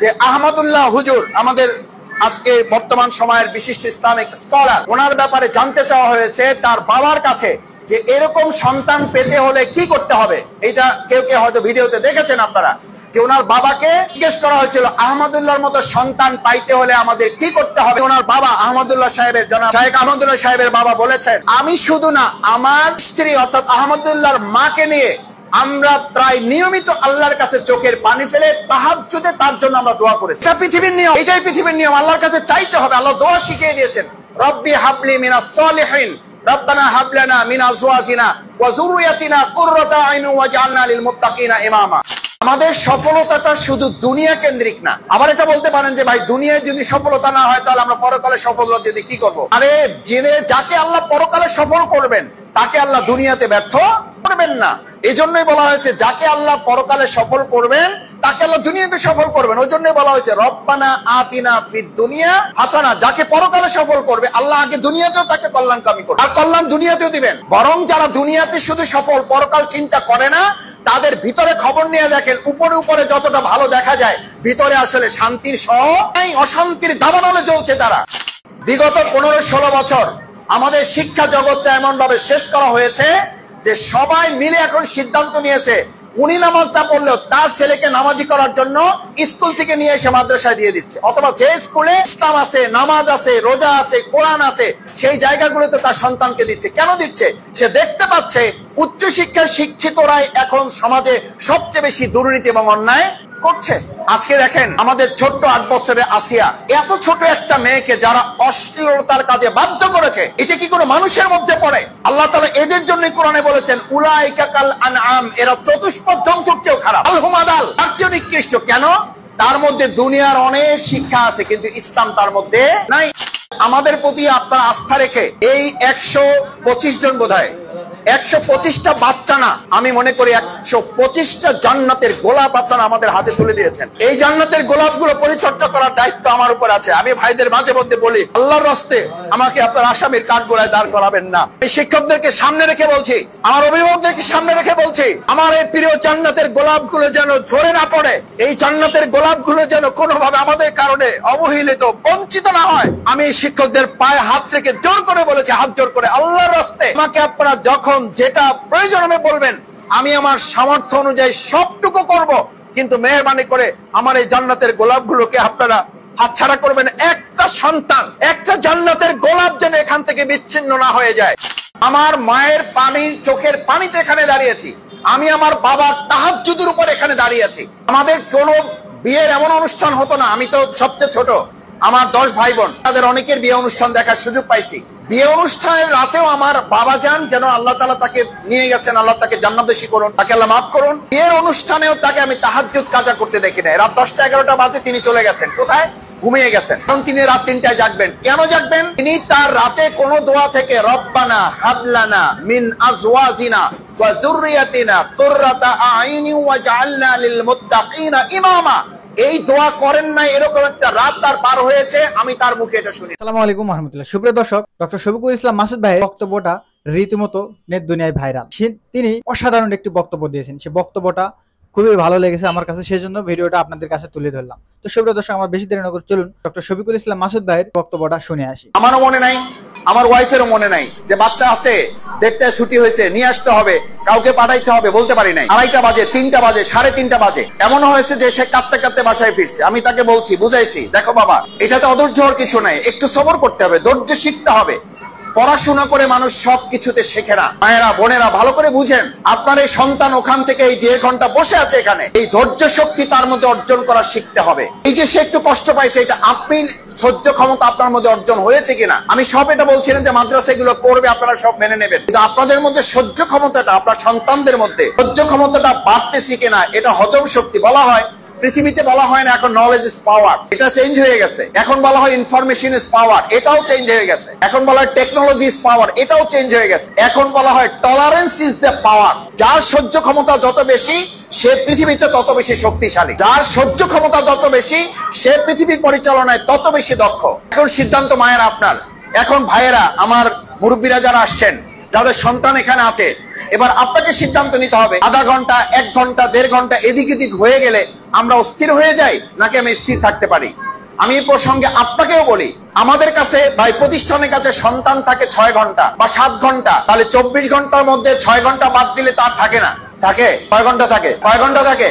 যে আহমদুল্লাহ হুজুর আমাদের আজকে বর্তমান সময়ের বিশিষ্ট ইসলামিক স্কলার, ওনার ব্যাপারে জানতে চাওয়া হয়েছে তার বাবার কাছে যে এরকম সন্তান পেতে হলে কি করতে হবে। এটা কেউ কেউ হয়তো ভিডিওতে দেখেছেন আপনারা, যে ওনার বাবাকে জিজ্ঞেস করা হয়েছিল আহমদুল্লাহর মতো সন্তান পাইতে হলে আমাদের কি করতে হবে। ওনার বাবা আহমদুল্লাহ সাহেবের, জনাব শাইখ আহমদুল্লাহ সাহেবের বাবা বলেছেন, আমি শুধু না, আমার স্ত্রী অর্থাৎ আহমদুল্লাহর মাকে নিয়ে আমরা প্রায় নিয়মিত আল্লাহর কাছে চোখের পানি ফেলে তাহাজ্জুদে তার জন্য আমরা দোয়া করেছি। এটা পৃথিবীর নিয়ম, এটাই পৃথিবীর নিয়ম। আল্লাহর কাছে চাইতে হবে। আল্লাহ দোয়া শিখিয়ে দিয়েছেন, রব্বি হাবলি মিনাস সালিহিন রব্বানা হাব লানা মিন আজওয়াজিনা ওয়া যুররিয়াতিনা কুররাতা আইন ওয়াজআলনা লিল মুত্তাকিনা ইমামা। আমাদের সফলতাটা শুধু দুনিয়া কেন্দ্রিক না। আবার এটা বলতে পারেন যে ভাই, দুনিয়ায় যদি সফলতা না হয় তাহলে আমরা পরকালে সফলতা দিয়ে কি করব? আরে জেনে, যাকে আল্লাহ পরকালে সফল করবেন তাকে আল্লাহ দুনিয়াতে ব্যর্থ করবেন না। এই জন্যই বলা হয়েছে যাকে আল্লাহ পরকালে সফল করবেন তাকে আল্লাহ দুনিয়াতে সফল করবেন। ওই জন্যই বলা হয়েছে রব্বানা আতিনা ফিদ দুনিয়া হাসানা। যাকে পরকালে সফল করবে আল্লাহ আগে দুনিয়াতেও তাকে কল্যাণকামী করবে, আর কল্যাণ দুনিয়াতেও দিবেন। বরং যারা দুনিয়াতে শুধু সফল, পরকাল চিন্তা করে না, তাদের ভিতরে খবর নিয়ে দেখেন, উপরে উপরে যতটা ভালো দেখা যায়, ভিতরে আসলে শান্তির সহ অশান্তির দাবানলে চলছে তারা। বিগত 15-16 বছর আমাদের শিক্ষা জগৎটা এমন ভাবে শেষ করা হয়েছে যে সবাই মিলে এখন সিদ্ধান্ত নিয়েছে, উনি নামাজ না পড়লেও তার ছেলেকে নামাজি করার জন্য স্কুল থেকে নিয়ে এসে মাদ্রাসায় দিয়ে দিচ্ছে। অথবা যে স্কুলে ইসলাম আছে, নামাজ আছে, রোজা আছে, কোরআন আছে, সেই জায়গাগুলোতে তার সন্তানকে দিচ্ছে। কেন দিচ্ছে? সে দেখতে পাচ্ছে উচ্চশিক্ষার শিক্ষিতরাই এখন সমাজে সবচেয়ে বেশি দুর্নীতি এবং অন্যায় করছে। আজকে দেখেন আমাদের ছোট্ট 8 বছরের আসিয়া, এত ছোট একটা মেয়েকে যারা অশ্লীলতার কাজে বাধ্য করেছে, এটা কি কোনো মানুষের মধ্যে পড়ে? আল্লাহ তাআলা এদের জন্য কোরআনে বলেছেন উলাইকা কাল আনআম, এরা চতুষ্পদ জন্তুর চেয়েও খারাপ, আল-হুম আদাল, তার চেয়েও নিকৃষ্ট। কেন? তার মধ্যে দুনিয়ার অনেক শিক্ষা আছে কিন্তু ইসলাম তার মধ্যে নাই। আমাদের প্রতি আপনারা আস্থা রেখে এই 125 জন বোধহয় 125টা বাচ্চা না, আমি মনে করি 125টা জান্নাতের গোলাপ আপনারা আমাদের হাতে তুলে দিয়েছেন। এই জান্নাতের গোলাপগুলো পরিচর্যা করার দায়িত্ব আমার উপর আছে। আমি ভাইদের মাঝে মধ্যে বলি, আল্লাহর রাস্তে আমাকে আপনার আসামির কাঠগড়ায় দাঁড় করাবেন না। এই শিক্ষকদেরকে সামনে রেখে বলছি, আমার অভিভাবকদেরকে সামনে রেখে বলছি, আমার এই প্রিয় জান্নাতের গোলাপগুলো যেন ঝরে না পড়ে, এই জান্নাতের গোলাপগুলো যেন কোনোভাবে আমাদের কারণে অবহেলিত, বঞ্চিত না হয়। আমি এই শিক্ষকদের পায়ে হাত রেখে জোর করে বলেছি, হাত জোর করে, আল্লাহর রাস্তে আমাকে আপনারা যখন যেটা প্রয়োজন হবে বলবেন, আমি আমার সামর্থ্য অনুযায়ী সবটুকু করব, কিন্তু মেহেরবানি করে আমার এই জান্নাতের গোলাপগুলোকে আপনারা হাতছাড়া করবেন। একটা সন্তান, একটা জান্নাতের গোলাপ যেন এখান থেকে বিচ্ছিন্ন না হয়ে যায়। আমার মায়ের পানির চোখের পানিতে এখানে দাঁড়িয়েছি, আমি আমার বাবার তাহাজ্জুদের উপর এখানে দাঁড়িয়েছি। আমাদের কোনো বিয়ের এমন অনুষ্ঠান হতো না, আমি তো সবচেয়ে ছোট, আমার 10 ভাই বোন, তাদের অনেকের বিয়ে অনুষ্ঠান দেখার সুযোগ পাইছি। বিয়ে অনুষ্ঠানের রাতেও আমার বাবা যান, যেন আল্লাহ তাআলা তাকে নিয়ে গেছেন, আল্লাহ তাকে জান্নাতবাসী করুন, তাকে আল্লাহ মাফ করুন। বিয়ের অনুষ্ঠানেও তাকে আমি তাহাজ্জুদ কাজা করতে দেখি না। রাত 10টা-11টা বাজে তিনি চলে গেছেন কোথায়? ঘুমিয়ে গেছেন। কারণ তিনি রাত 3টায় জাগবেন। কেন জাগবেন? তিনি তার রাতে কোন দোয়া থেকে রব্বানা হাবলানা মিন আজওয়াজিনা ওয়া যুররিয়াতিনা কুররাতা আইনি ওয়াজআলনা লিল মুত্তাকিনা ইমামা, এই দোয়া করেন না। এরকম একটা রাত তার পার হয়েছে, আমি তার মুখে এটা শুনি। আসসালামু আলাইকুম ওয়া রাহমাতুল্লাহ। সুপ্রিয় দর্শক, ডক্টর শফিকুল ইসলাম মাসুদ ভাইয়ের বক্তব্যটা রীতিমতো নেট দুনিয়ায় ভাইরাল। তিনি অসাধারণ একটি বক্তব্য দিয়েছেন। সেই বক্তব্যটা খুবই ভালো লেগেছে আমার কাছে, সেই জন্য ভিডিওটা আপনাদের কাছে তুলে ধরলাম। তো সুপ্রিয় দর্শক, আমরা বেশি দেরি না করে চলুন ডক্টর শফিকুল ইসলাম মাসুদ ভাইয়ের বক্তব্যটা শুনে আসি। আমারও মনে নাই, আমার ওয়াইফেরও মনে নাই যে বাচ্চা আছে, দেখতে ছুটি হয়েছে, নিয়ে আসতে হবে, কাউকে পাঠাইতে হবে, বলতে পারি নাই। 2:30 বাজে, 3টা বাজে, 3:30 বাজে, এমনও হয়েছে যে সে কাঁদতে কাঁদতে বাসায় ফিরছে। আমি তাকে বলছি, বুঝাইছি, দেখো বাবা, এটাতে অধৈর্য হওয়ার কিছু নাই, একটু সবর করতে হবে, ধৈর্য শিখতে হবে। পড়াশোনা করে মানুষ সবকিছুতে শেখে না। মায়েরা, বোনেরা, ভালো করে বুঝেন, আপনার এই সন্তান ওখান থেকে এই 1.5 ঘন্টা বসে আছে এখানে, এই ধৈর্য শক্তি তার মধ্যে অর্জন করা শিখতে হবে। এই যে সে একটু কষ্ট পাইছে, এটা আপনি সহ্য ক্ষমতা আপনার মধ্যে অর্জন হয়েছে কিনা? আমি সব এটা বলছিলেন যে মাদ্রাসা এগুলো করবে, আপনারা সব মেনে নেবেন, কিন্তু আপনাদের মধ্যে সহ্য ক্ষমতাটা, আপনার সন্তানদের মধ্যে সহ্য ক্ষমতাটা বাড়তেছে কিনা, এটা হজম শক্তি। বলা হয় পৃথিবীতে বলা হয় না এখন নলেজ ইজ পাওয়ার, এটা চেঞ্জ হয়ে গেছে। এখন বলা হয় ইনফরমেশন ইজ পাওয়ার, এটাও চেঞ্জ হয়ে গেছে। এখন বলা হয় টেকনোলজি ইজ পাওয়ার, এটাও চেঞ্জ হয়ে গেছে। এখন বলা হয় টলারেন্স ইজ দ্য পাওয়ার। যার সহ্য ক্ষমতা যত বেশি, সে পৃথিবীতে তত বেশি শক্তিশালী। যার সহ্য ক্ষমতা যত বেশি, সে পৃথিবী পরিচালনায় তত বেশি দক্ষ। এখন সিদ্ধান্ত মায়েরা আপনার। এখন ভাইয়েরা, আমার মুরব্বীরা যারা আসছেন, যাদের সন্তান এখানে আছে, এবার আপনাকে সিদ্ধান্ত নিতে হবে, আধা ঘন্টা, 1 ঘন্টা, 1.5 ঘন্টা এদিক এদিক হয়ে গেলে আমরা অস্থির হয়ে যাই, নাকি আমি স্থির থাকতে পারি। আমি এই প্রসঙ্গে আপনাকেও বলি, আমাদের কাছে ভাই প্রতিষ্ঠানের কাছে সন্তান থাকে 6 ঘন্টা বা 7 ঘন্টা, তাহলে 24 ঘন্টার মধ্যে 6 ঘন্টা বাদ দিলে তার থাকে না, থাকে কয় ঘন্টা থাকে? কয় ঘন্টা থাকে?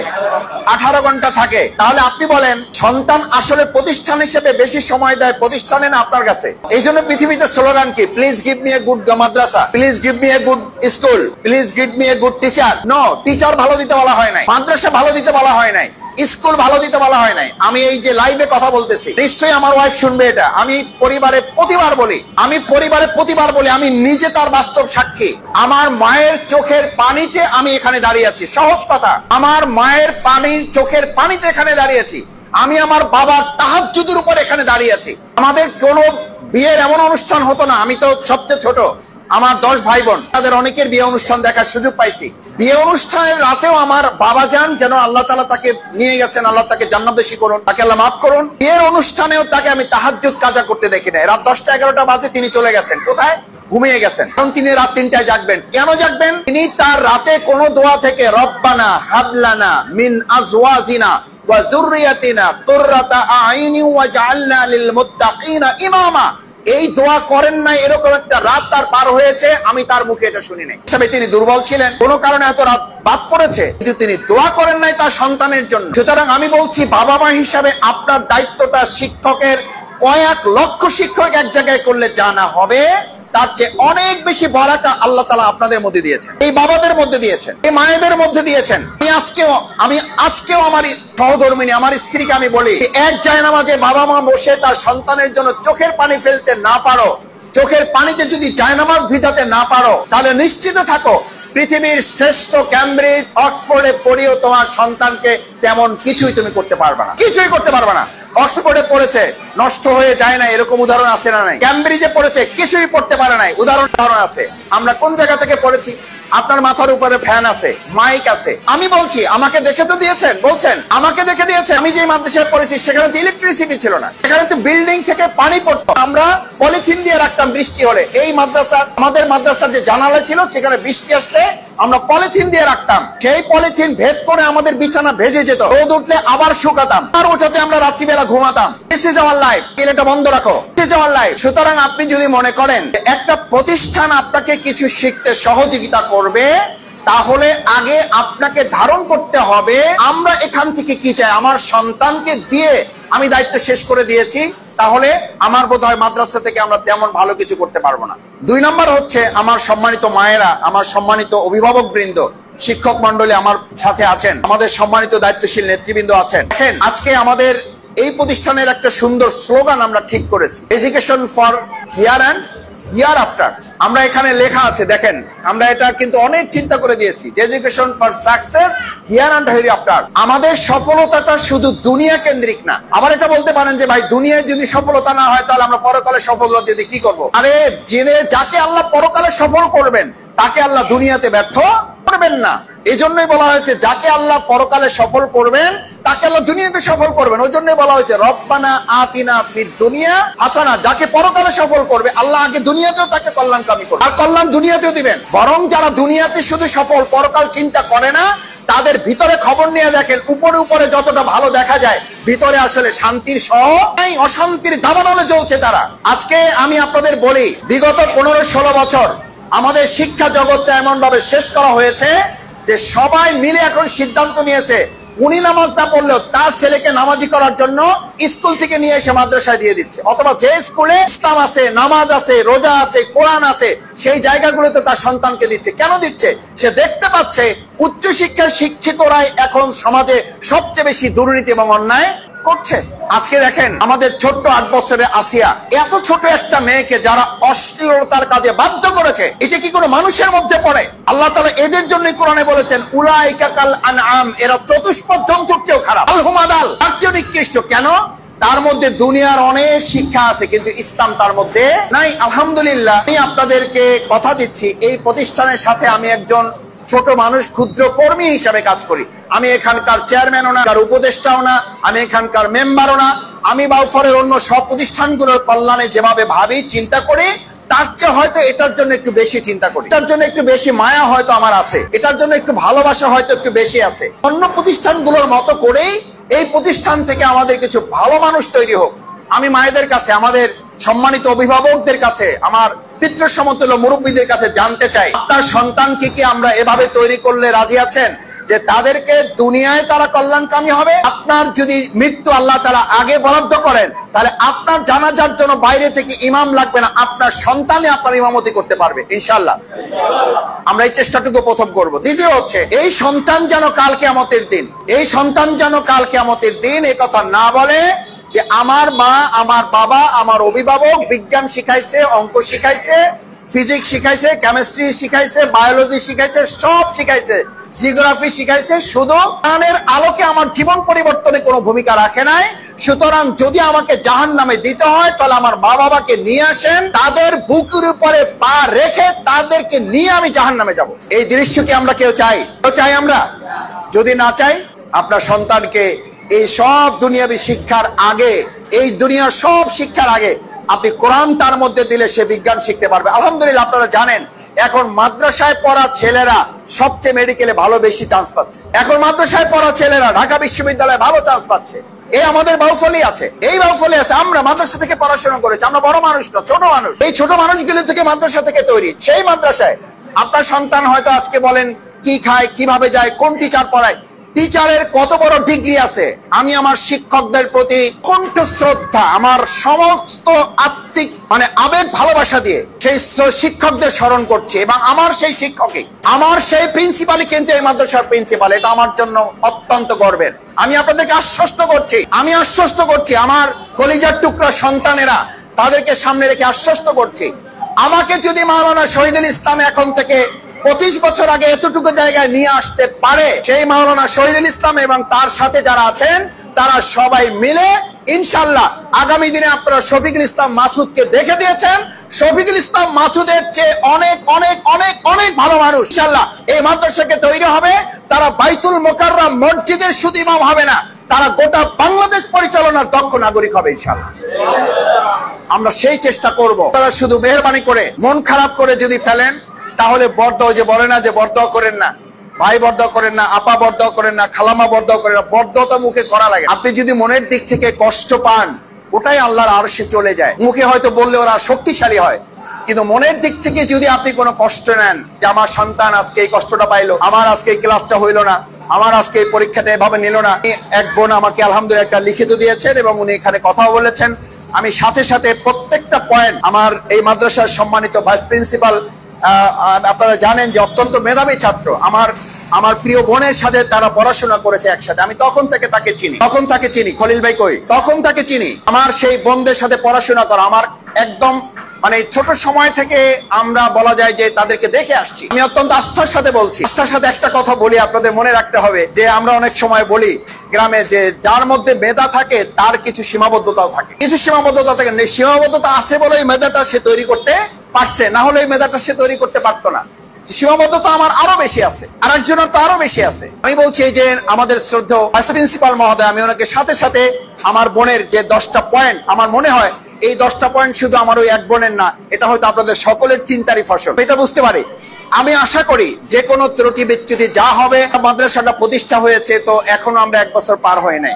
18 ঘন্টা থাকে। তাহলে আপনি বলেন সন্তান আসলে প্রতিষ্ঠান হিসেবে বেশি সময় দেয় প্রতিষ্ঠানে না আপনার কাছে? এই জন্য পৃথিবীতে স্লোগান কি? Please give me a good madrasa, please give me a good school, please give me a good teacher. No, teacher ভালো দিতে বলা হয় নাই, মাদ্রাসা ভালো দিতে বলা হয় নাই, স্কুল ভালো দিতে বলা হয় নাই। আমি এই যে লাইভে কথা বলতেছি, নিশ্চয়ই আমার ওয়াইফ শুনবে এটা। আমি পরিবারে প্রতিবার বলি, আমি নিজে তার বাস্তব সাক্ষী। আমার মায়ের চোখের পানিতে আমি এখানে দাঁড়িয়ে আছি, সহজ কথা। আমার মায়ের চোখের পানিতে এখানে দাঁড়িয়ে আছি। আমি আমার বাবার তাহাজ্জুদের উপর এখানে দাঁড়িয়ে আছি। আমাদের কোনো বিয়ের এমন অনুষ্ঠান হতো না, আমি তো সবচেয়ে ছোট, আমার 10 ভাই বোন, তাদের অনেকের বিয়ে অনুষ্ঠান দেখার সুযোগ পাইছি। বিয়ে অনুষ্ঠানের রাতেও আমার বাবা যান, যেন আল্লাহ তাআলা তাকে নিয়ে গেছেন, আল্লাহ তাকে জান্নাতবাসী করুন, তাকে আল্লাহ মাফ করুন। বিয়ের অনুষ্ঠানেও তাকে আমি তাহাজ্জুদ কাজা করতে দেখি না। রাত 10টা-11টা বাজে তিনি চলে গেছেন, কোথায়? ঘুমিয়ে গেছেন। কারণ তিনি রাত 3টায় জাগবেন। কেন জাগবেন? তিনি তার রাতে কোন দোয়া থেকে রব্বানা হাবলানা মিন আজওয়াজিনা ওয়া যুররিয়াতিনা কুররাতা আইনি ওয়াজআলনা লিল মুত্তাকিনা ইমামা, এই দোয়া করেন নাই। এরকম একটা রাত তার পার হয়েছে, আমি তার মুখে এটা শুনি নাই। হিসাবে তিনি দুর্বল ছিলেন, কোনো কারণে এত রাত বাদ পড়েছে, কিন্তু তিনি দোয়া করেন নাই তার সন্তানের জন্য। সুতরাং আমি বলছি, বাবা মা হিসাবে আপনার দায়িত্বটা শিক্ষকের কয়েক লক্ষ শিক্ষক এক জায়গায় করলে জানা হবে, তার চেয়ে অনেক বেশি বরাকা আল্লাহ তাআলা আপনাদের মধ্যে দিয়েছেন, এই বাবাদের মধ্যে দিয়েছেন, এই মায়েদের মধ্যে দিয়েছেন। আমি আজকেও আমার সহধর্মিনী, আমার স্ত্রীকে আমি বলি, এক জায়নামাজে বাবা মা বসে তার সন্তানের জন্য চোখের পানি ফেলতে না পারো, চোখের পানিতে যদি জায়নামাজ ভিজাতে না পারো, তাহলে নিশ্চিত থাকো পৃথিবীর শ্রেষ্ঠ ক্যামব্রিজ অক্সফোর্ডে পড়িয়েও তোমার সন্তানকে তেমন কিছুই তুমি করতে পারবে না, কিছুই করতে পারবে না। অক্সফোর্ডে পড়েছে, নষ্ট হয়ে যায় না, এরকম উদাহরণ আছে না নাই? ক্যামব্রিজে পড়েছে, কিছুই পড়তে পারে নাই, উদাহরণ আছে। আমরা কোন জায়গা থেকে পড়েছি? আপনার মাথার উপরে ফ্যান আছে, মাইক আছে। আমি বলছি, আমাকে দেখে তো দিয়েছেন, বলছেন আমাকে দেখে দিয়েছেন। আমি যে মাদ্রাসায় পড়েছি সেখানে তো ইলেকট্রিসিটি ছিল না, সেখানে তো বিল্ডিং থেকে পানি পড়তো, আমরা পলিথিন দিয়ে রাখতাম বৃষ্টি হলে। এই আমাদের মাদ্রাসার যে জানালা ছিল, সেখানে বৃষ্টি আসলে আমরা পলিথিন দিয়ে রাখতাম, সেই পলিথিন ভেদ করে আমাদের বিছানা ভেজে যেত, রোদ উঠলে আবার শুকাতাম, আর ওটাতে আমরা রাত্রিবেলা ঘুমাতাম। This is our life. এটা বন্ধ রাখো, দিস ইজ আওয়ার লাইফ। সুতরাং আপনি যদি মনে করেন একটা প্রতিষ্ঠান আপনাকে কিছু শিখতে সহযোগিতা করবে, তাহলে আগে আপনাকে ধারণ করতে হবে আমরা এখান থেকে কি চাই। আমার সন্তানকে দিয়ে আমি দায়িত্ব শেষ করে দিয়েছি, তাহলে আমার বোধ হয় মাদ্রাসা থেকে আমরা তেমন ভালো কিছু করতে পারবো না। 2 নম্বর হচ্ছে, আমার সম্মানিত মায়েরা, আমার সম্মানিত অভিভাবক বৃন্দ, শিক্ষক মন্ডলী আমার সাথে আছেন, আমাদের সম্মানিত দায়িত্বশীল নেতৃবৃন্দ আছেন। দেখেন, আজকে আমাদের এই প্রতিষ্ঠানের একটা সুন্দর স্লোগান আমরা ঠিক করেছি, education for here and here after. আমরা এখানে লেখা আছে, দেখেন, আমরা এটা কিন্তু অনেক চিন্তা করে দিয়েছি, education for success here and here after. আমাদের সফলতাটা শুধু দুনিয়া কেন্দ্রিক না। আবার এটা বলতে পারেন যে ভাই, দুনিয়ায় যদি সফলতা না হয়, তাহলে আমরা পরকালে সফলতা দিয়ে কি করবো? আরে, যাকে আল্লাহ পরকালে সফল করবেন, তাকে আল্লাহ দুনিয়াতে ব্যর্থ করবেন না। এই জন্যই বলা হয়েছে, যাকে আল্লাহ পরকালে সফল করবেন, তাকে আল্লাহ দুনিয়াতে সফল করবেন। ওই জন্যই বলা হয়েছে রব্বানা আতিনা ফিদ দুনিয়া হাসানা। যাকে পরকালে সফল করবে, আল্লাহ আগে দুনিয়াতেও তাকে কল্যাণকামী করবে, আর কল্যাণ দুনিয়াতেও দিবেন। বরং যারা দুনিয়াতে শুধু সফল, পরকাল চিন্তা করে না, তাদের ভিতরে খবর নিয়ে দেখেন, উপরে উপরে যতটা ভালো দেখা যায়, ভিতরে আসলে শান্তির অশান্তির দাবানলে চলছে তারা। আজকে আমি আপনাদের বলি, বিগত 15-16 বছর আমাদের শিক্ষা জগৎটা এমন ভাবে শেষ করা হয়েছে যে সবাই মিলে এখন সিদ্ধান্ত নিয়েছে, উনি নামাজ না পড়লেও তার ছেলেকে নামাজি করার জন্য স্কুল থেকে নিয়ে এসে মাদ্রাসায় দিয়ে দিচ্ছে। অথবা যে স্কুলে ইসলাম আছে, নামাজ আছে, রোজা আছে, কোরআন আছে, সেই জায়গাগুলোতে তার সন্তানকে দিচ্ছে। কেন দিচ্ছে? সে দেখতে পাচ্ছে উচ্চশিক্ষার শিক্ষিতরাই এখন সমাজে সবচেয়ে বেশি দুর্নীতি এবং অন্যায় করছে। আজকে দেখেন, আমাদের ছোট্ট 8 বছরের আসিয়া, এত ছোট একটা মেয়েকে যারা অশ্লীলতার কাজে বাধ্য করেছে, এটা কি কোনো মানুষের মধ্যে পড়ে? আল্লাহ তাআলা এদের জন্যই কোরআনে বলেছেন, উলাইকা কাল আনআম, এরা চতুষ্পদ জন্তুর চেয়েও খারাপ, আলহুম আদাল, তার চেয়েও নিকৃষ্ট। কেন? তার মধ্যে দুনিয়ার অনেক শিক্ষা আছে, কিন্তু ইসলাম তার মধ্যে নাই। আলহামদুলিল্লাহ, আমি আপনাদেরকে কথা দিচ্ছি, এই প্রতিষ্ঠানের সাথে আমি একজন ছোট মানুষ, ক্ষুদ্র কর্মী হিসাবে কাজ করি। আমি এখানকার চেয়ারম্যানও না, উপদেষ্টাও না, আমি এখানকার মেম্বারও না। আমি বাউফরের অন্য সব প্রতিষ্ঠানগুলোর কল্যাণে যেভাবে ভাবি, চিন্তা করি, তার চেয়ে হয়তো এটার জন্য একটু বেশি চিন্তা করি, এটার জন্য একটু বেশি মায়া হয়তো আমার আছে, এটার জন্য একটু ভালোবাসা হয়তো একটু বেশি আছে। অন্য প্রতিষ্ঠানগুলোর মতো করেই এই প্রতিষ্ঠান থেকে আমাদের কিছু ভালো মানুষ তৈরি হোক। আমি মায়েদের কাছে, আমাদের সম্মানিত অভিভাবকদের কাছে, আমার পিতৃ সমতুল্য মুরব্বীদের কাছে জানতে চাই, আপনার সন্তানকে কি আমরা এভাবে তৈরি করলে রাজি আছেন যে তাদেরকে দুনিয়ায় তারা কল্যাণকামী হবে? আপনার যদি মৃত্যু আল্লাহ তাআলা আগে বরাদ্দ করেন, তাহলে আপনার জানাজার জন্য বাইরে থেকে ইমাম লাগবে না, আপনার সন্তানই আপনার ইমামতি করতে পারবে ইনশাআল্লাহ। আমরা এই চেষ্টাটুকু প্রথম করব। দ্বিতীয় হচ্ছে, এই সন্তান যেন কাল কিয়ামতের দিন, এই সন্তান যেন কাল কিয়ামতের দিন এই কথা না বলে যে আমার মা, আমার বাবা, আমার অভিভাবক বিজ্ঞান শিখাইছে, অঙ্ক শিখাইছে, ফিজিক্স শিখাইছে, কেমিস্ট্রি শিখাইছে, বায়োলজি শিখাইছে, সব শিখাইছে, জিওগ্রাফি শিখাইছে, শুধু কোরআনের আলোকে আমার জীবন পরিবর্তনে কোনো ভূমিকা রাখে নাই। সুতরাং যদি আমাকে জাহান্নামে দিতে হয়, তাহলে আমার মা বাবাকে নিয়ে আসেন, তাদের বুকের উপরে পা রেখে তাদেরকে নিয়ে আমি জাহান্নামে যাব। এই দৃশ্য কি আমরা কেউ চাই? কেউ চাই আমরা? যদি না চাই, আপনার সন্তানকে এই সব দুনিয়াবী শিক্ষার আগে, এই দুনিয়ার সব শিক্ষার আগে আপনি কোরআন তার মধ্যে দিলে সে বিজ্ঞান শিখতে পারবে। আলহামদুলিল্লাহ, আপনারা জানেন এখন মাদ্রাসায় পড়া ছেলেরা সবচেয়ে মেডিকেলে ভালো বেশি চান্স পাচ্ছে। এখন মাদ্রাসায় পড়া ছেলেরা ঢাকা বিশ্ববিদ্যালয়ে ভালো চান্স পাচ্ছে। এই আমাদের বাউফলি আছে, এই বাউফলি আছে। আমরা মাদ্রাসা থেকে পড়াশোনা করেছি, আমরা বড় মানুষ না, ছোট মানুষ। এই ছোট মানুষগুলো থেকে মাদ্রাসা থেকে তৈরি। সেই মাদ্রাসায় আপনার সন্তান হয়তো আজকে বলেন কি খায়, কিভাবে যায়, কোন টিচার পড়ায়, টিচারের কত বড় ডিগ্রি আছে। আমি আমার শিক্ষকদের প্রতি কণ্ঠ শ্রদ্ধা, আমার সমস্ত আত্মিক আবেগ ভালোবাসা দিয়ে সেই শিক্ষকদের স্মরণ করছি, এবং আমার সেই শিক্ষকই, আমার সেই প্রিন্সিপালই কিন্তু এই মাদ্রাসার প্রিন্সিপাল। এটা আমার জন্য অত্যন্ত গর্বের। আমি আপনাদেরকে আশ্বস্ত করছি, আমি আশ্বস্ত করছি, আমার কলিজার টুকরা সন্তানেরা, তাদেরকে সামনে রেখে আশ্বস্ত করছি, আমাকে যদি মাওলানা শহীদুল ইসলাম এখন থেকে 25 বছর আগে এতটুকু জায়গায় নিয়ে আসতে পারে, সেই মাওলানা শহীদুল ইসলাম এবং তার সাথে যারা আছেন তারা সবাই মিলে ইনশাআল্লাহ আগামী দিনে আপনারা শফিকুল ইসলাম মাসুদকে দেখে দিয়েছেন। শফিকুল ইসলাম মাসুদের চেয়ে অনেক অনেক অনেক অনেক ভালো মানুষ ইনশাআল্লাহ এই মাদ্রাসাকে তৈরি হবে। তারা বাইতুল মোকাররম মসজিদের শুধু ইমাম হবে না, তারা গোটা বাংলাদেশ পরিচালনার দক্ষ নাগরিক হবে ইনশাআল্লাহ। আমরা সেই চেষ্টা করব। তারা শুধু মেহেরবানি করে মন খারাপ করে যদি ফেলেন, তাহলে বরদোয়া, যে বলে না যে বরদোয়া করেন না, ভাই বরদোয়া করেন না, আপা বরদোয়া করেন না, খালামা বরদোয়া করেন না, বরদোয়া তো মুখে করা লাগে। আপনি যদি মনের দিক থেকে কষ্ট পান, ওটাই আল্লাহর আরশে চলে যায়। মুখে হয়তো বললে ওরা শক্তিশালী হয়, কিন্তু মনের দিক থেকে যদি আপনি কোনো কষ্ট নেন যে আমার সন্তান আজকে এই কষ্টটা পাইলো, আমার আজকে এই ক্লাসটা হইলো না, আমার আজকে এই পরীক্ষাটা এভাবে নিল না। এক বোন আমাকে আলহামদুলিল্লাহ একটা লিখিত দিয়েছেন এবং উনি এখানে কথাও বলেছেন। আমি সাথে সাথে প্রত্যেকটা পয়েন্ট, আমার এই মাদ্রাসার সম্মানিত ভাইস প্রিন্সিপাল, আপনারা জানেন যে অত্যন্ত মেধাবী ছাত্র, আমার প্রিয় বোনের সাথে তারা পড়াশোনা করেছে একসাথে। আমি তখন থেকে তাকে চিনি, খলিল ভাই কই, তখন তাকে চিনি। আমার সেই বোনদের সাথে পড়াশোনা করা আমার একদম ছোট সময় থেকে আমরা বলা যায় যে তাদেরকে দেখে আসছি। আমি অত্যন্ত আস্থার সাথে বলছি, আস্থার সাথে একটা কথা বলি, আপনাদের মনে রাখতে হবে যে আমরা অনেক সময় বলি গ্রামে যে যার মধ্যে মেধা থাকে তার কিছু সীমাবদ্ধতাও থাকে, কিছু সীমাবদ্ধতা থাকে। সীমাবদ্ধতা আছে বলে এই মেধাটা সে তৈরি করতে পারছে, না হলে এই মেধাটা সে তৈরি করতে পারতো না। সীমাবদ্ধতা আমার আরো বেশি আছে, আর একজনের তো আরো বেশি আছে। আমি বলছি এই যে আমাদের শ্রদ্ধেয় ভাইস প্রিন্সিপাল মহোদয়, আমি ওনাকে সাথে সাথে আমার বোনের যে 10টা পয়েন্ট, আমার মনে হয় এই 10টা পয়েন্ট শুধু আমার ওই এক বোনের না, এটা হয়তো আপনাদের সকলের চিন্তারই ফসল, এটা বুঝতে পারি। আমি আশা করি যে কোনো ত্রুটি বিচ্যুতি যা হবে, মাদ্রাসাটা প্রতিষ্ঠা হয়েছে তো এখনো আমরা 1 বছর পার হয় নাই।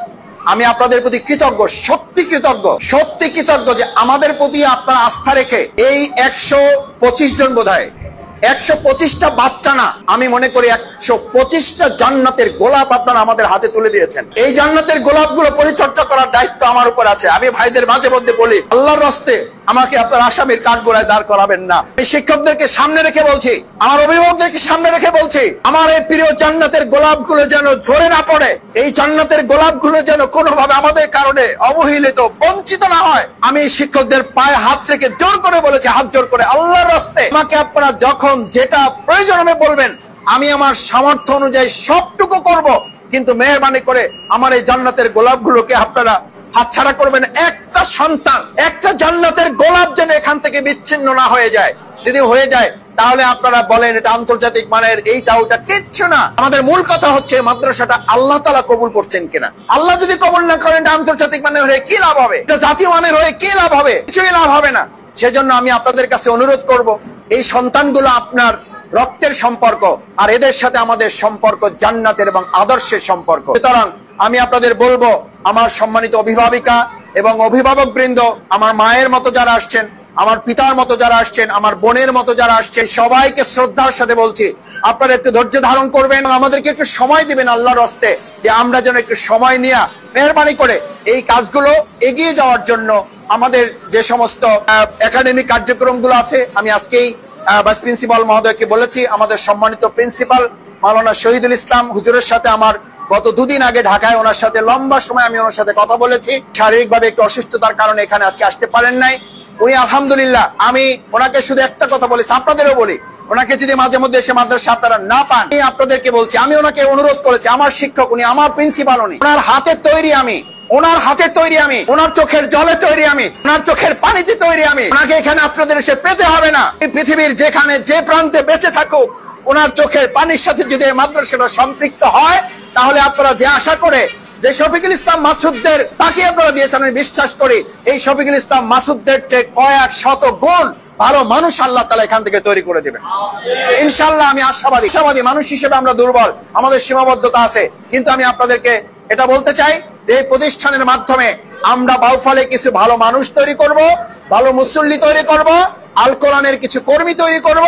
আমি আপনাদের প্রতি কৃতজ্ঞ, সত্যি কৃতজ্ঞ যে আমাদের প্রতি আপনারা আস্থা রেখে এই 125 জন বোধহয় 125টা বাচ্চা না, আমি মনে করি 125টা জান্নাতের গোলাপ আপনারা আমাদের হাতে তুলে দিয়েছেন। এই জান্নাতের গোলাপগুলো পরিচর্যা করার দায়িত্ব আমার উপর আছে। আমি ভাইদের মাঝে মধ্যে বলি, আল্লাহর রাস্তে আমাকে আপনার আসামির কাঠগড়ায় দাঁড় করাবেন না। এই শিক্ষকদেরকে সামনে রেখে বলছি, আমার অভিভাবকদেরকে সামনে রেখে বলছি, আমার এই প্রিয় জান্নাতের গোলাপগুলো যেন ঝরে না পড়ে, এই জান্নাতের গোলাপগুলো যেন কোনোভাবে আমাদের কারণে অবহেলিত, বঞ্চিত না হয়। আমি শিক্ষকদের পায়ে হাত রেখে জোর করে বলেছি, হাত জোর করে, আল্লাহর রাস্তে আমাকে আপনারা যখন যেটা প্রয়োজন হবে বলবেন, আমি আমার সামর্থ্য অনুযায়ী সবটুকু করব, কিন্তু মেহেরবানি করে আমার এই জান্নাতের গোলাপগুলোকে আপনারা হাতছাড়া করবেন। একটা সন্তান, একটা জান্নাতের গোলাপ যেন এখান থেকে বিচ্ছিন্ন না হয়ে যায়। যদি হয়ে যায় তাহলে আপনারা বলেন এটা আন্তর্জাতিক মানের, এইটা ওটা, কিচ্ছু না। আমাদের মূল কথা হচ্ছে মাদ্রাসাটা আল্লাহ তাআলা কবুল করছেন কিনা। আল্লাহ যদি কবুল না করেন, এটা আন্তর্জাতিক মানের হয়ে কি লাভ হবে, এটা জাতীয় মানের হয়ে কি লাভ হবে? কিছুই লাভ হবে না। সেজন্য আমি আপনাদের কাছে অনুরোধ করব, এই সন্তানগুলো আপনার রক্তের সম্পর্ক, আর এদের সাথে আমাদের সম্পর্ক জান্নাতের এবং আদর্শের সম্পর্ক। সুতরাং আমি আপনাদের বলবো, আমার সম্মানিত অভিভাবিকা এবং অভিভাবক বৃন্দ, আমার মায়ের মতো যারা আসছেন, আমার পিতার মতো যারা আসছেন, আমার বোনের মতো যারা আসছেন, সবাইকে শ্রদ্ধার সাথে বলছি, আপনারা একটু ধৈর্য ধারণ করবেন, আমাদেরকে একটু সময় দিবেন আল্লাহর হস্তে, যে আমরা যেন একটু সময় নিয়ে মেহরবানি করে এই কাজগুলো এগিয়ে যাওয়ার জন্য আমাদের যে সমস্ত একাডেমিক কার্যক্রমগুলো আছে, আমি আজকেই ভাইস প্রিন্সিপাল মহোদয়কে বলেছি, আমাদের সম্মানিত প্রিন্সিপাল মাওলানা শহীদুল ইসলাম হুজুরের সাথে আমার গত দুদিন আগে ঢাকায় ওনার সাথে লম্বা সময় আমি ওনার সাথে কথা বলেছি। শারীরিকভাবে একটু অসুস্থতার কারণে এখানে আজকে আসতে পারেন নাই উনি। আলহামদুলিল্লাহ, আমি ওনাকে শুধু একটা কথা বলেছি, আপনাদেরও বলি, ওনাকে যদি মাঝে মধ্যে এসে মাদ্রাসা আপনারা না পান, আমি আপনাদেরকে বলছি, আমি ওনাকে অনুরোধ করেছি, আমার শিক্ষক উনি, আমার প্রিন্সিপাল উনি, ওনার হাতের তৈরি আমি, ওনার হাতে তৈরি আমি, ওনার চোখের জলে তৈরি আমি, ওনার চোখের পানিতে তৈরি আমি। ওনাকে এখানে আপনাদের এসে পেতে হবে না। এই পৃথিবীর যেখানে যে প্রান্তে বেঁচে থাকুক, ওনার চোখের পানির সাথে যদি এই মাদ্রাসাটা সম্পৃক্ত হয়, তাহলে আপনারা যে আশা করে যে শফিকুল ইসলাম মাসুদদের তাকে আপনারা দিয়েছেন, আমি বিশ্বাস করি এই শফিকুল ইসলাম মাসুদদের চেয়ে কয়েক শত গুণ ভালো মানুষ আল্লাহ তাআলা এখান থেকে তৈরি করে দেবেন ইনশাআল্লাহ। আমি আশাবাদী মানুষ হিসেবে আমরা দুর্বল, আমাদের সীমাবদ্ধতা আছে, কিন্তু আমি আপনাদেরকে এটা বলতে চাই যে এই প্রতিষ্ঠানের মাধ্যমে আমরা বাউফলে কিছু ভালো মানুষ তৈরি করব, ভালো মুসল্লি তৈরি করব, আল কোরআনের কিছু কর্মী তৈরি করব,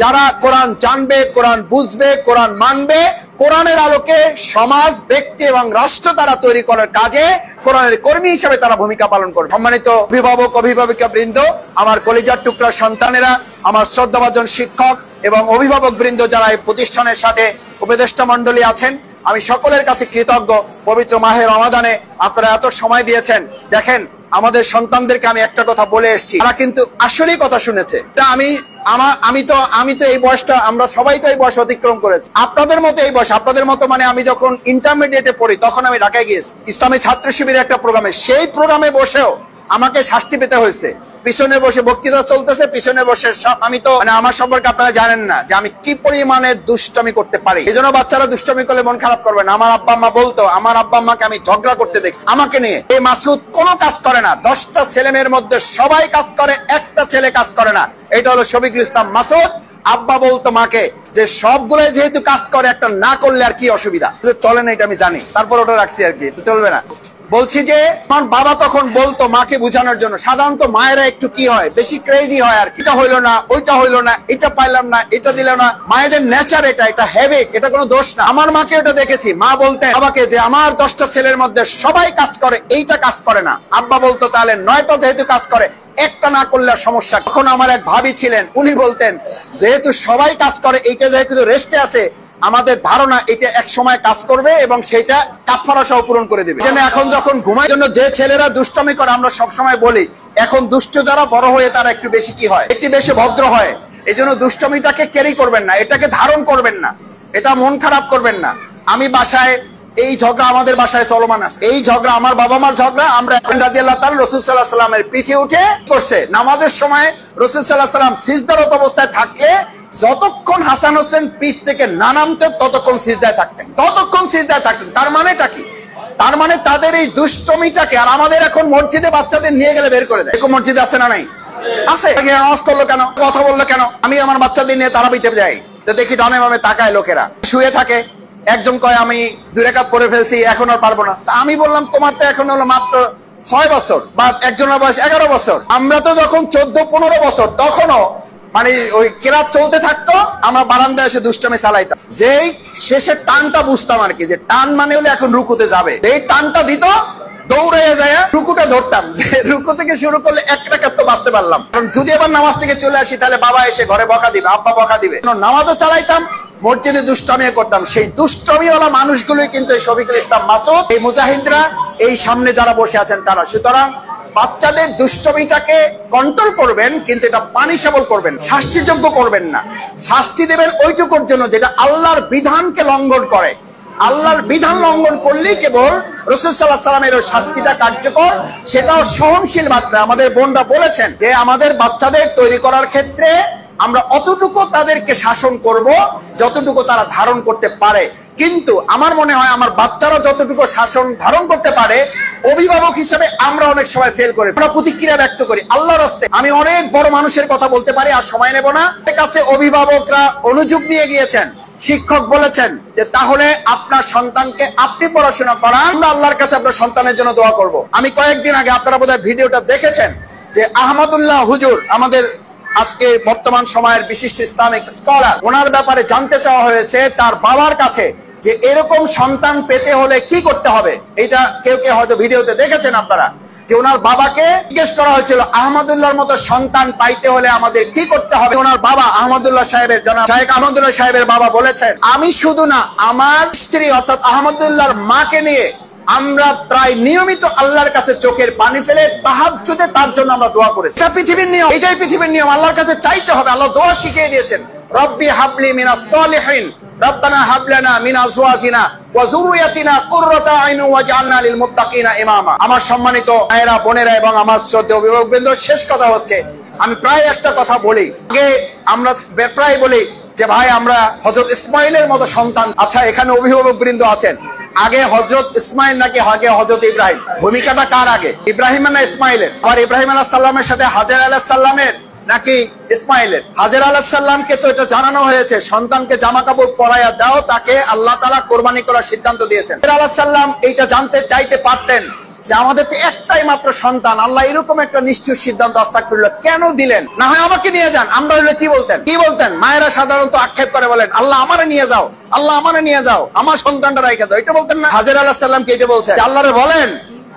যারা কোরআন জানবে, কোরআন বুঝবে, কোরআন মানবে, কোরআনের আলোকে সমাজ, ব্যক্তি এবং রাষ্ট্র তারা তৈরি করার কাজে কোরআনের কর্মী হিসেবে তারা ভূমিকা পালন করবে। সম্মানিত অভিভাবক অভিভাবিকা বৃন্দ, আমার কলিজার টুকরা সন্তানেরা, আমার শ্রদ্ধাভাজন শিক্ষক এবং অভিভাবক বৃন্দ যারা এই প্রতিষ্ঠানের সাথে উপদেষ্টা মন্ডলী আছেন, আমি সকলের কাছে কৃতজ্ঞ। পবিত্র মাহে রমাদানে আপনারা এত সময় দিয়েছেন। দেখেন, আমাদের সন্তানদেরকে আমি একটা কথা বলে এসেছি, তারা কিন্তু আসলেই কথা শুনেছে। আমি তো এই বয়সটা, আমরা সবাই তো এই বয়স অতিক্রম করেছি। আপনাদের মতো এই বয়স, আপনাদের মতো মানে আমি যখন ইন্টারমিডিয়েটে পড়ি তখন আমি ঢাকায় গিয়েছি ইসলামী ছাত্র শিবিরের একটা প্রোগ্রামে। সেই প্রোগ্রামে বসেও আমাকে শাস্তি পেতে হয়েছে। পিছনে বসে বক্তৃতা চলতেছে, পিছনে বসে আমি তো মানে আমার সম্পর্কে আপনারা জানেন না যে আমি কি পরিমাণে দুষ্টমি করতে পারি। এই জন্য বাচ্চারা দুষ্টমি করলে মন খারাপ করবে না। আমার আব্বা আম্মা বলতো, আমার আব্বা আম্মাকে আমি ঝগড়া করতে দেখছি আমাকে নিয়ে। এই মাসুদ কোনো কাজ করে না, 10টা ছেলে মেয়ের মধ্যে সবাই কাজ করে, একটা ছেলে কাজ করে না। এটা হলো শফিকুল ইসলাম মাসুদ। আব্বা বলতো মাকে যে সবগুলোই যেহেতু কাজ করে, একটা না করলে আর কি অসুবিধা, চলে না, এটা আমি জানি, তারপর ওটা রাখছি আর কি, তো চলবে না। বলছি যে আমার বাবা তখন বলতো মাকে বোঝানোর জন্য, সাধারণত মায়েরা একটু কি হয়, বেশি ক্রেজি হয় আর কি, এটা হইলো না, ওইটা হইলো না, এটা পাইলাম না, এটা দিল না। মায়েদের নেচার এটা হ্যাবিট, এটা কোনো দোষ না। আমার মাকে ওটা দেখেছি, মা বলতেন বাবাকে যে আমার 10টা ছেলের মধ্যে সবাই কাজ করে, এইটা কাজ করে না। আব্বা বলতো তাহলে 9টা যেহেতু কাজ করে, একটা না করলে সমস্যা। তখন আমার এক ভাবি ছিলেন, উনি বলতেন যেহেতু সবাই কাজ করে, এইটা যেহেতু রেস্টে আছে, আমাদের ধারণা এটা এক সময় কাজ করবে এবং সেটা কাফারা সহ পূরণ করে দিবে। যেন এখন যখন ঘুমায় জন্য যে ছেলেরা দুষ্টমি করে, আমরা সব সময় বলি এখন দুষ্ট যারা বড় হয়ে তারা একটু বেশি কি হয়, একটু বেশি ভদ্র হয়। এই জন্য দুষ্টমিটাকে ক্যারি করবেন না, এটাকে ধারণ করবেন না, এটা মন খারাপ করবেন না। আমি বাসায় এই ঝগড়া আমাদের বাসায় চলমান আছে, এই ঝগড়া আমার বাবা মার ঝগড়া। আমরা রাদিয়াল্লাহু তাআলা রাসূল সাল্লাল্লাহু আলাইহি ওয়াসাল্লামের পিঠে উঠে করছে নামাজের সময়, রাসূল সাল্লাল্লাহু আলাইহি ওয়াসাল্লাম সিজদারত অবস্থায় থাকলে যতক্ষণ হাসান হোসেন পিঠ থেকে না নামতেন ততক্ষণ সিজদায় থাকতেন, তার মানেটা কি? তার মানে তাদের এই দুষ্টমিটাকে, আর আমাদের এখন মসজিদে বাচ্চাদের নিয়ে গেলে বের করে দেয়। এরকম মসজিদে আছে না নাই? আছে। আওয়াজ করলো কেন, কথা বললো কেন? আমি আমার বাচ্চাদের নিয়ে তারাবিতে যাই, তো দেখি ডানে বামে তাকায় লোকেরা শুয়ে থাকে। একজন কয় আমি 2 রাকাত পড়ে ফেলছি, এখন আর পারবো না। আমি বললাম তোমার তো এখন হলো মাত্র 6 বছর, বা একজনের বয়স 11 বছর। আমরা তো যখন 14-15 বছর, তখনও মানে ওই কেরাত চলতে থাকতো, আমরা বারান্দায় এসে দুষ্টমি চালাইতাম। যেই শেষের টানটা বুঝতাম আর কি, যে টান মানে হলে এখন রুকুতে যাবে, এই টানটা দিত, দৌড়ে যায় রুকুটা ধরতাম, যে রুকু থেকে শুরু করলে 1 রাকাত তো বাঁচতে পারলাম। কারণ যদি আবার নামাজ থেকে চলে আসি তাহলে বাবা এসে ঘরে বকা দিবে, আব্বা বকা দিবে। নামাজও চালাইতাম, মসজিদে দুষ্টমিও করতাম। সেই দুষ্টমিওয়ালা মানুষগুলোই কিন্তু এই শফিকুল ইসলাম মাসুদ, এই মুজাহিদরা, এই সামনে যারা বসে আছেন তারা। সুতরাং বাচ্চাদের দুষ্টমিটাকে কন্ট্রোল করবেন, কিন্তু এটা পানিশেবল করবেন, শাস্তিযোগ্য করবেন না। শাস্তি দেবেন ওইটুকুর জন্য যেটা আল্লাহর বিধানকে লঙ্ঘন করে। আল্লাহর বিধান লঙ্ঘন করলেই কেবল রাসূল সাল্লাল্লাহু আলাইহি ওয়াসাল্লামের ওই শাস্তিটা কার্যকর, সেটাও সহনশীল মাত্রা। আমাদের বোনরা বলেছেন যে আমাদের বাচ্চাদের তৈরি করার ক্ষেত্রে আমরা অতটুকু তাদেরকে শাসন করব যতটুকু তারা ধারণ করতে পারে, কিন্তু আমার মনে হয় আমার বাচ্চারা যতটুকু শাসন ধারণ করতে পারে, অভিভাবক হিসেবে আমরা অনেক সময় ফেল করি। আমরা প্রতিক্রিয়া ব্যক্ত করি আল্লাহর হস্তে। আমি অনেক বড় মানুষের কথা বলতে পারি, আর সময় নেব না। কাছে অভিভাবকরা অনুযোগ নিয়ে গিয়েছেন, শিক্ষক বলেছেন যে তাহলে আপনার সন্তানকে আপনি পড়াশোনা করান, আমরা আল্লাহর কাছে আপনার সন্তানের জন্য দোয়া করব। আমি কয়েকদিন আগে, আপনারা বোধহয় ভিডিওটা দেখেছেন, যে আহমদুল্লাহ হুজুর, আমাদের আজকে বর্তমান সময়ের বিশিষ্ট ইসলামিক স্কলার, ওনার ব্যাপারে জানতে চাওয়া হয়েছে তার বাবার কাছে যে এরকম সন্তান পেতে হলে কি করতে হবে। এটা কেউ কেউ হয়তো ভিডিওতে দেখেছেন আপনারা, যে ওনার বাবাকে জিজ্ঞেস করা হয়েছিল আহমদুল্লাহর মতো সন্তান পাইতে হলে আমাদের কি করতে হবে। ওনার বাবা আহমদুল্লাহ সাহেবের, জনাব শাইখ আহমদুল্লাহ সাহেবের বাবা বলেছেন, আমি শুধু না, আমার স্ত্রী অর্থাৎ আহমদুল্লাহর মাকে নিয়ে আমরা প্রায় নিয়মিত আল্লাহর কাছে চোখের পানি ফেলে তাহাজ্জুদে তার জন্য আমরা দোয়া করেছি। এটা পৃথিবীর নিয়ম, এটাই পৃথিবীর নিয়ম। আল্লাহর কাছে চাইতে হবে। আল্লাহ দোয়া শিখিয়ে দিয়েছেন, রব্বি হাবলি মিনাস সালিহিন, রব্বানা হাব লানা মিন আজওয়াজিনা ওয়া যুররিয়াতিনা কুররাতা আইন ওয়াজআলনা লিল মুত্তাকিনা ইমামা। আমার সম্মানিত ভাইয়েরা, বোনেরা এবং আমার শ্রদ্ধেয় অভিভাবকবৃন্দ, শেষ কথা হচ্ছে, আমি প্রায় একটা কথা বলি, আগে আমরা প্রায় বলি যে ভাই আমরা হযরত ইসমাইলের মতো সন্তান। আচ্ছা, এখানে অভিভাবকবৃন্দ আছেন, আগে হযরত ইসমাইল নাকি আগে হযরত ইব্রাহিম? ভূমিকাটা কার আগে, ইব্রাহিম না ইসমাইলের? আর ইব্রাহিম আলাইহিস সালামের সাথে হাজের আলাইহিস সালামের নাকি ইসমাইলের? হাজের আলাইহিস সালামকে তো এটা জানানো হয়েছে, সন্তানকে জামা কাপড় পরাইয়া দাও, তাকে আল্লাহ তাআলা কোরবানি করার সিদ্ধান্ত দিয়েছেন। হাজের আলাইহিস সালাম এইটা জানতে চাইতে পারতেন যে আমাদের তো একটাই মাত্র সন্তান, আল্লাহ এরকম একটা নিষ্ঠুর সিদ্ধান্ত আস্তাগফিরুল্লাহ কেন দিলেন? না হয় আমাকে নিয়ে যান। আমরা হলে কি বলতেন? মায়েরা সাধারণত আক্ষেপ করে বলেন, আল্লাহ আমারে নিয়ে যাও, আল্লাহ আমারে নিয়ে যাও, আমার সন্তানটা রাইখা দাও, এটা বলতেন না? হাজের আলাইহিস সালামকে এটা বলছে, আল্লাহরে বলেন,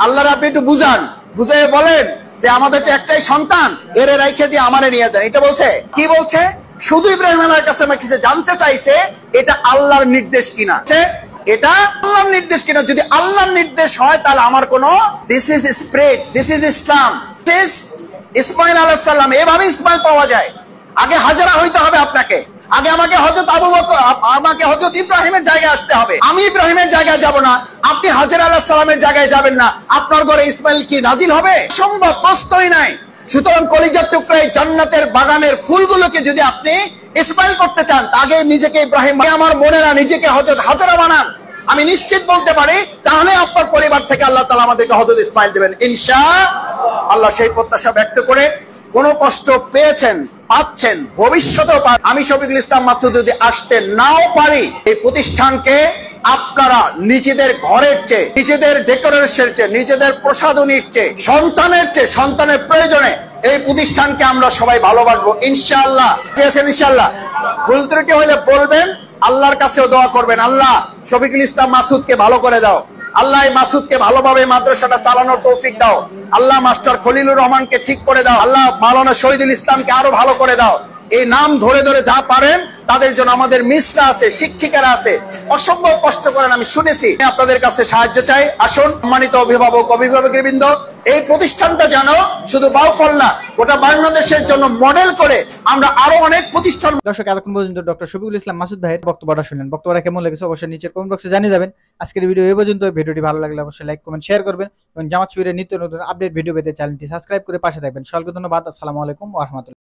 আল্লাহরে আপনি একটু বুঝান, বুঝাইয়ে বলেন যে আমাদের তো একটাই সন্তান, এরে রাইখে দিয়ে আমারে নিয়ে যান। এটা বলছে? কি বলছে? শুধু ইব্রাহিম আলাইহিস কাছে আমাকে জানতে চাইছে এটা আল্লাহর নির্দেশ কিনা, এটা আল্লাহর নির্দেশ কিনা। যদি আল্লাহর নির্দেশ হয় তাহলে আমার কোনো, this is spread, this is Islam, this Ismail আলাইহিস সালাম। এভাবে ইসমাইল পাওয়া যায়। আগে হাজেরা হইতে হবে আপনাকে, আগে আমাকে হযরত আবু বকর, আমাকে হযরত ইব্রাহিমের জায়গায় আসতে হবে। আমি ইব্রাহিমের জায়গায় যাব না, আপনি হাজেরা আলাইহিস সালামের জায়গায় যাবেন না। আপনার ঘরে ইসমাইল কি নাজিল হবে? সম্ভব, প্রশ্নই নাই। সুতরাং কলিজার টুকরা এই জান্নাতের বাগানের ফুলগুলোকে যদি আপনি ইসমাইল করতে চান, আগে নিজেকে ইব্রাহিম, আমার বোনেরা নিজেকে হযরত হাজেরা বানান। আমি নিশ্চিত বলতে পারি তাহলে আপনার পরিবার থেকে আল্লাহ তাআলা আমাদেরকে হযরত ইসমাইল দিবেন ইনশাআল্লাহ। সেই প্রত্যাশা ব্যক্ত করে, কোন কষ্ট পেয়েছেন, পাচ্ছেন, ভবিষ্যতেও পাবেন, আমি শফিকুল ইসলাম মাসুদ যদি আসতে নাও পারি, এই প্রতিষ্ঠানকে আপনারা নিজেদের ঘরের চেয়ে, নিজেদের ডেকোরেশনের চেয়ে, নিজেদের প্রসাধনীর চেয়ে, সন্তানের প্রয়োজনে এই প্রতিষ্ঠানকে আমরা সবাই ভালোবাসবো ইনশাআল্লাহ। ইনশাআল্লাহ ভুল ত্রুটি হলে বলবেন, আল্লাহর কাছেও দোয়া করবেন, আল্লাহ শফিকুল ইসলাম মাসুদকে ভালো করে দাও, আল্লাহ এই মাসুদকে ভালোভাবে মাদ্রাসাটা চালানোর তৌফিক দাও, আল্লাহ মাস্টার খলিলুর রহমানকে ঠিক করে দাও, আল্লাহ মাওলানা শহীদুল ইসলামকে আরো ভালো করে দাও। এই নাম ধরে ধরে যা পারেন তাদের জন্য, আমাদের মিসরা আছে, শিক্ষিকারা আছে, অসম্ভব কষ্ট করেন, আমি শুনেছি। আপনাদের কাছে সাহায্য চাই। আসুন সম্মানিত অভিভাবকবৃন্দ, এই প্রতিষ্ঠানটা যেন শুধু বাউফল না, গোটা বাংলাদেশের জন্য মডেল করে আমরা আরো অনেক প্রতিষ্ঠান। দর্শক, এতক্ষণ পর্যন্ত ডক্টর শফিকুল ইসলাম মাসুদ ভাইয়ের বক্তব্যটা শুনলেন। বক্তব্যটা কেমন লেগেছে অবশ্যই নিচের কমেন্ট বক্সে জানিয়ে যাবেন। আজকের ভিডিও এই পর্যন্ত। ভিডিওটি ভালো লাগলে অবশ্যই লাইক, কমেন্ট, শেয়ার করবেন এবং জামাত শিবিরের নিত্য নতুন আপডেট ভিডিও পেতে চ্যানেলটি সাবস্ক্রাইব করে পাশে থাকবেন। সকলকে ধন্যবাদ। আসসালামু আলাইকুম ওয়া রাহমাতুল্লাহ।